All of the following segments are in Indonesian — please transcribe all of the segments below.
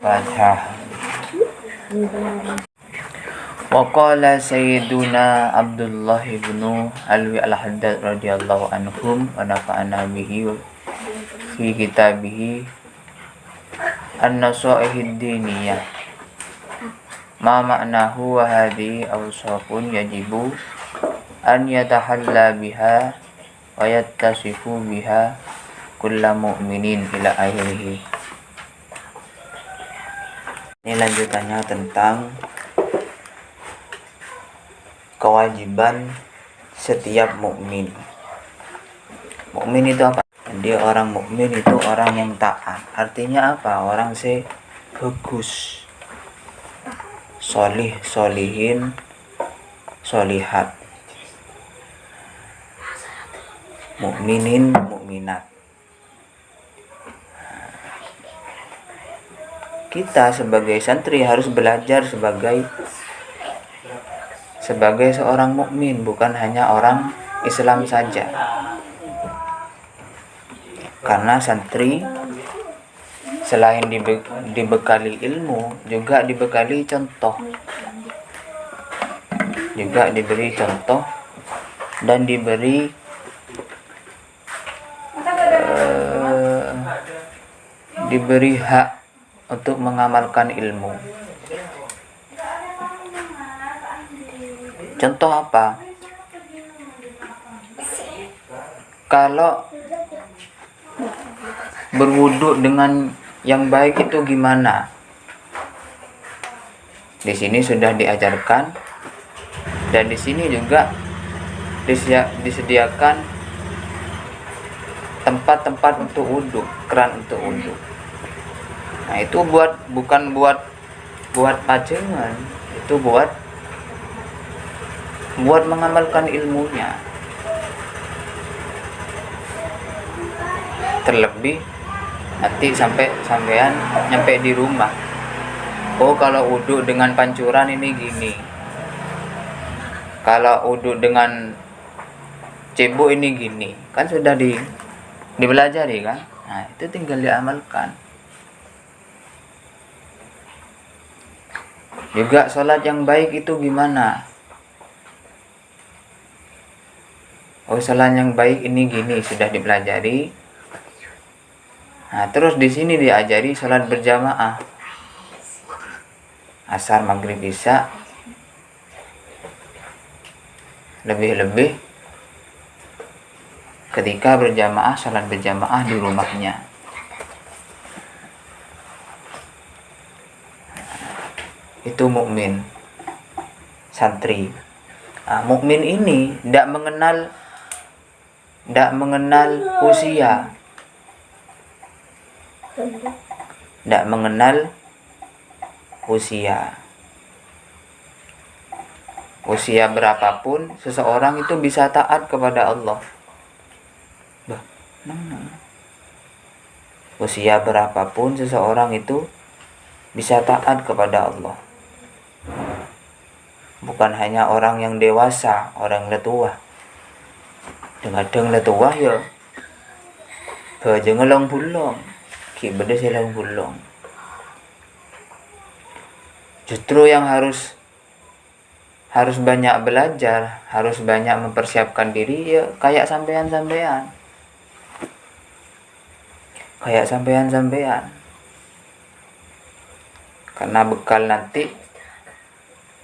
Fatihah. Waqala Sayyiduna Abdullah ibnu Alwi al-Haddad radhiyallahu anhum wa nafa'ana bihi fi kitabihi an-nasaihid diniyah ma ma'nahu wa hadhihi awsafun yajibu an yatahalla biha wa yattasifu biha kulla mu'minin ila akhirih. Ini lanjutannya tentang kewajiban setiap mukmin. Mukmin itu apa? Dia orang mukmin itu orang yang taat. Artinya apa? Orang bagus, solih, solihin, solihat, mukminin, mukminat. Kita sebagai santri harus belajar sebagai seorang mukmin, bukan hanya orang Islam saja. Karena santri selain dibekali ilmu, juga dibekali contoh. Juga diberi contoh dan diberi hak untuk mengamalkan ilmu. Contoh apa? Kalau berwudu dengan yang baik itu gimana? Di sini sudah diajarkan, dan di sini juga disediakan tempat-tempat untuk wudu, keran untuk wudu. Nah, itu bukan buat pajangan, itu buat mengamalkan ilmunya. Terlebih nanti sampean nyampe di rumah. Oh, kalau wudu dengan pancuran ini gini. Kalau wudu dengan cebok ini gini. Kan sudah dipelajari kan? Nah, itu tinggal diamalkan. Juga sholat yang baik itu gimana? Oh, sholat yang baik ini gini, sudah dipelajari. Nah, terus di sini diajari sholat berjamaah. Asar, maghrib, isya. Lebih-lebih ketika berjamaah, sholat berjamaah di rumahnya. Itu mukmin, santri. Nah, mukmin ini tidak mengenal usia, tidak mengenal usia berapapun seseorang itu bisa taat kepada Allah. Usia berapapun seseorang itu bisa taat kepada Allah. Bukan hanya orang yang dewasa, orang letua. Kadang letua ya baja ngelong bulong, ki beda selong bulong. Justru yang harus banyak belajar, harus banyak mempersiapkan diri ya kayak sampean. Karena bekal nanti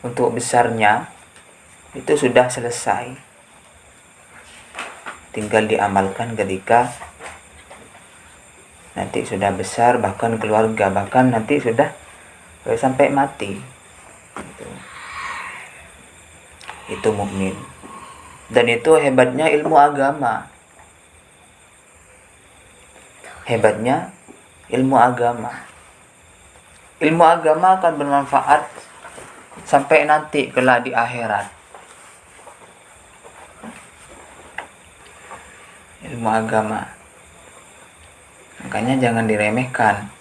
untuk besarnya itu sudah selesai. Tinggal diamalkan ketika nanti sudah besar, bahkan keluarga, bahkan nanti sudah sampai mati. Itu mukmin. Dan itu hebatnya ilmu agama. Ilmu agama akan bermanfaat sampai nanti kelak di akhirat. Ilmu agama. Makanya jangan diremehkan.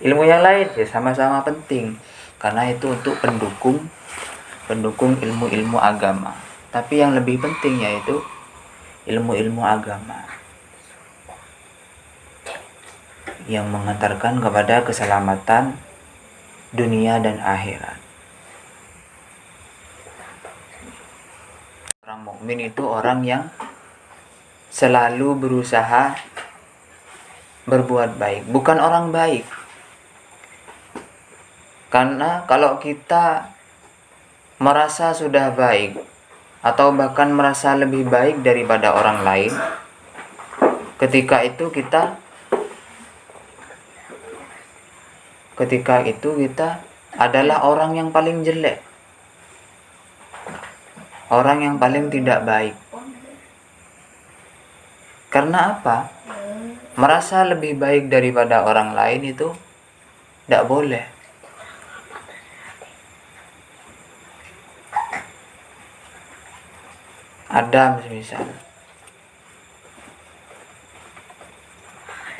Ilmu yang lain ya sama-sama penting, karena itu untuk pendukung ilmu-ilmu agama. Tapi yang lebih penting yaitu ilmu-ilmu agama. yang mengantarkan kepada keselamatan dunia dan akhirat. Orang mukmin itu orang yang selalu berusaha berbuat baik, bukan orang baik. Karena kalau kita merasa sudah baik atau bahkan merasa lebih baik daripada orang lain, ketika itu kita adalah orang yang paling jelek, orang yang paling tidak baik. Karena apa? Merasa lebih baik daripada orang lain itu tidak boleh. Adam misal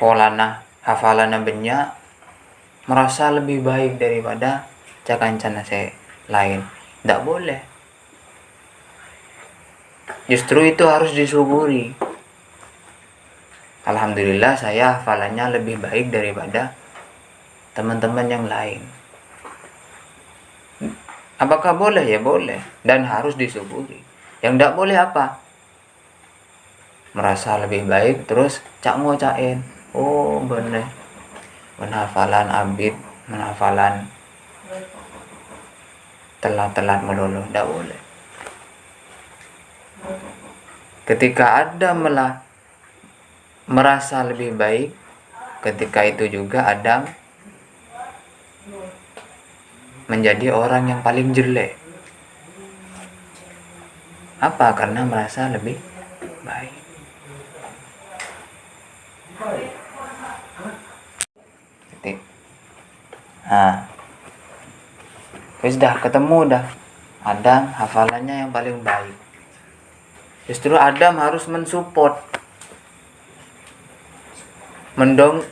polana hafalana banyak, merasa lebih baik daripada cakancan saya lain, tidak boleh. Justru itu harus disyukuri. Alhamdulillah saya hafalannya lebih baik daripada teman-teman yang lain. Apakah boleh? Ya boleh, dan harus disyukuri. Yang tidak boleh apa? Merasa lebih baik terus cak ngocain, oh bener menhafalan abid, menhafalan telat melulu, tidak boleh. Ketika Adam merasa lebih baik, ketika itu juga Adam menjadi orang yang paling jelek. Apa? Karena merasa lebih baik. Nah, wis dah ketemu dah Adam hafalannya yang paling baik. Justru Adam harus mensupport,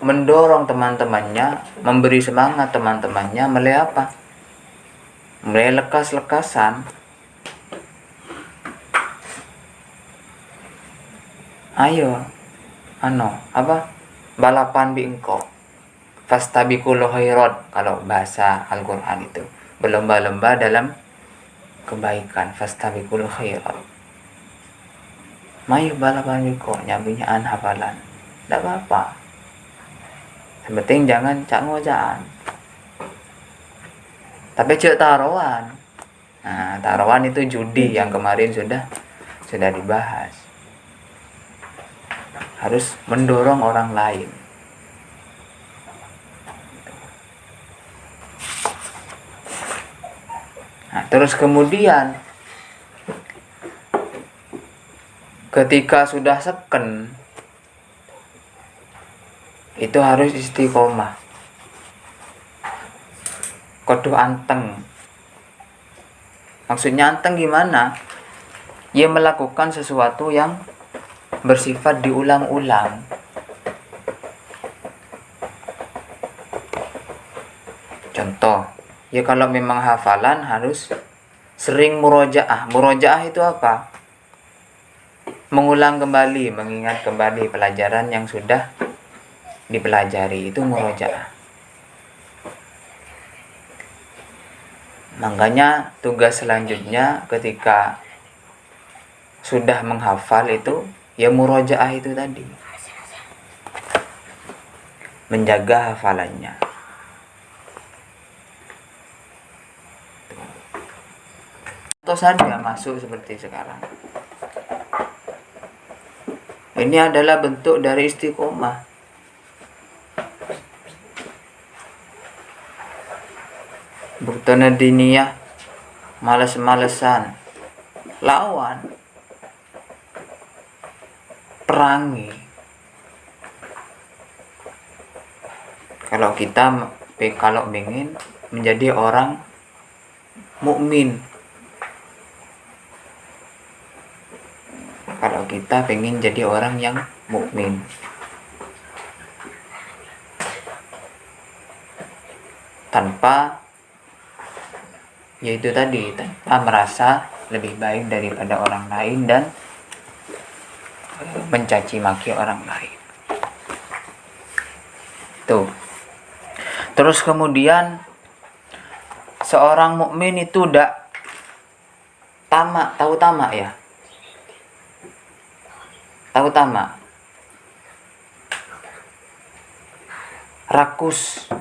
mendorong teman-temannya, memberi semangat teman-temannya, mulai apa? Mulai lekas-lekasan. Ayo, balapan bi engkau. Fastabiqul khairat, kalau bahasa Al-Quran itu berlomba-lomba dalam kebaikan. Fastabiqul khairat, mayu balapan bi engkau, nyabinyaan hafalan, tidak apa-apa. Yang penting jangan cak ngocaan. Tapi cek taruhan. Nah, taruhan itu judi yang kemarin sudah dibahas. Harus mendorong orang lain. Nah, terus kemudian ketika sudah seken, itu harus istiqomah, kudu anteng. Maksudnya anteng gimana? Ia melakukan sesuatu yang bersifat diulang-ulang. Contoh, ya kalau memang hafalan harus sering murojaah. Murojaah itu apa? Mengulang kembali, mengingat kembali pelajaran yang sudah dipelajari, itu murojaah. Makanya tugas selanjutnya ketika sudah menghafal itu ya murojaah itu tadi, menjaga hafalannya. Atau saja masuk seperti sekarang. Ini adalah bentuk dari istiqomah. Buktana diniyah, males-malesan, lawan, perangi. Kalau ingin menjadi orang mukmin, kalau kita pengen jadi orang yang mukmin, tanpa yaitu tadi, tanpa merasa lebih baik daripada orang lain dan mencaci maki orang lain. Tuh. Terus kemudian seorang mukmin itu tidak tamak, tahu tamak ya? Tahu tamak? Rakus.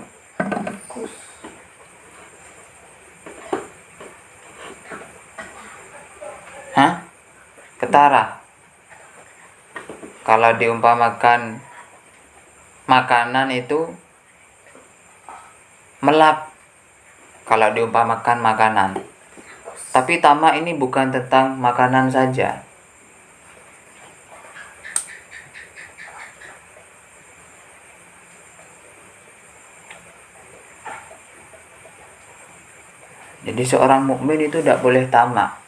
Hah? Ketara. Kalau diumpamakan makanan itu melap, kalau diumpamakan makanan. Tapi tamak ini bukan tentang makanan saja. Jadi seorang mukmin itu tidak boleh tamak.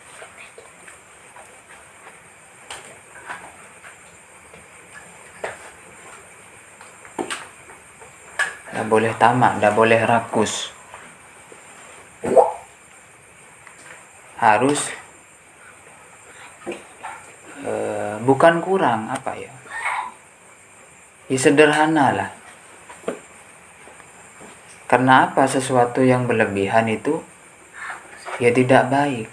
Tidak boleh tamak, tidak boleh rakus. Harus bukan kurang, apa ya? Ya sederhana lah. Karena apa? Sesuatu yang berlebihan itu ya tidak baik.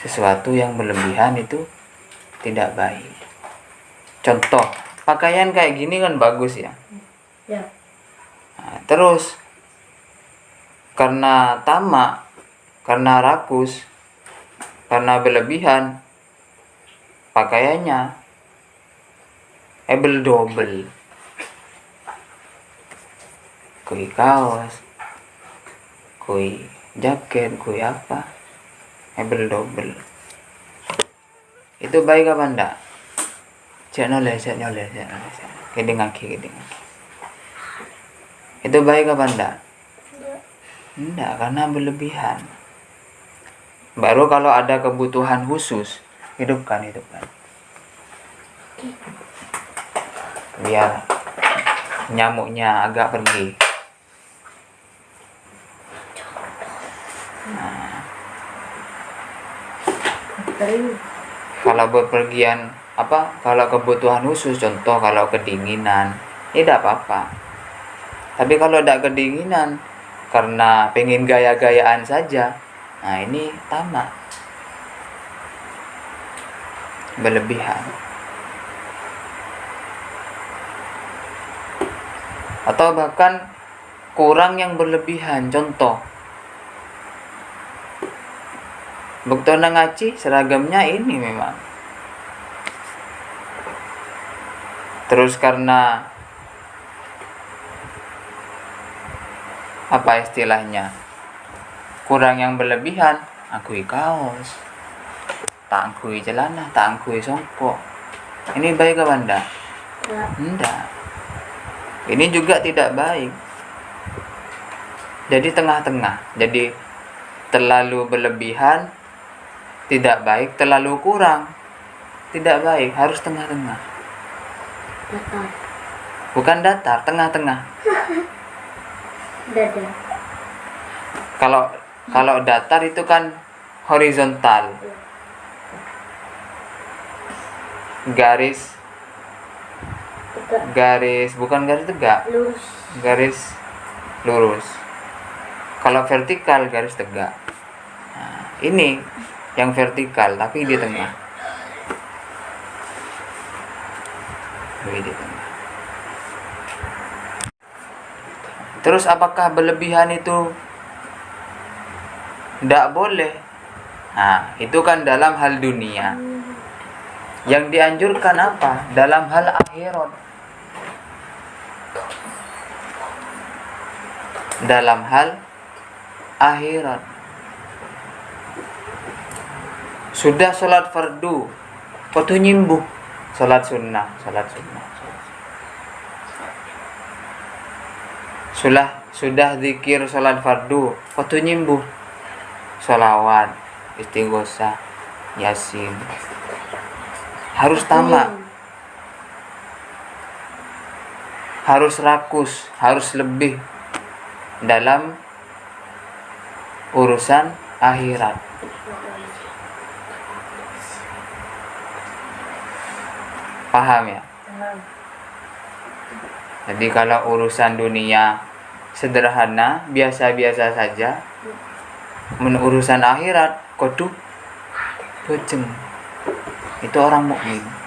Sesuatu yang berlebihan itu tidak baik. Contoh, pakaian kayak gini kan bagus ya. Ya. Nah, terus karena tamak, karena rakus, karena berlebihan, pakaiannya double. Kui kaos, kui jaket, kui apa, double. Itu baik apa enggak? Cek noleh. Keding aki. Itu baik apa enggak? Enggak, karena berlebihan. Baru kalau ada kebutuhan khusus, hidupkan. Biar nyamuknya agak pergi. Kalau bepergian kalau kebutuhan khusus, contoh kalau kedinginan, tidak apa-apa. Tapi kalau tidak kedinginan karena pengen gaya-gayaan saja, nah ini tamak, berlebihan. Atau bahkan kurang yang berlebihan. Contoh, Bukto ngaji seragamnya ini memang. Terus karena apa istilahnya? Kurang yang berlebihan, akui kaos, tak akui celana, tak akui songkok. Ini baik apa enggak? Enggak. Ini juga tidak baik. Jadi tengah-tengah. Jadi terlalu berlebihan tidak baik, terlalu kurang tidak baik, harus tengah-tengah. Datar. Bukan datar, tengah-tengah. Dada. Kalau datar itu kan horizontal. Garis bukan garis tegak. Garis lurus. Kalau vertikal garis tegak. Nah, ini yang vertikal tapi di tengah. Terus apakah berlebihan itu tidak boleh? Nah, itu kan dalam hal dunia. Yang dianjurkan apa? Dalam hal akhirat. Dalam hal akhirat. Sudah sholat fardu, waktu nyimbuh sholat sunnah. Sudah zikir sholat fardu, waktu nyimbuh sholawat, istighosah, yasin. Harus tamak, harus rakus, harus lebih dalam urusan akhirat. Paham ya? Jadi kalau urusan dunia sederhana, biasa-biasa saja. Urusan akhirat, koduk, bejeng. Itu orang mukmin.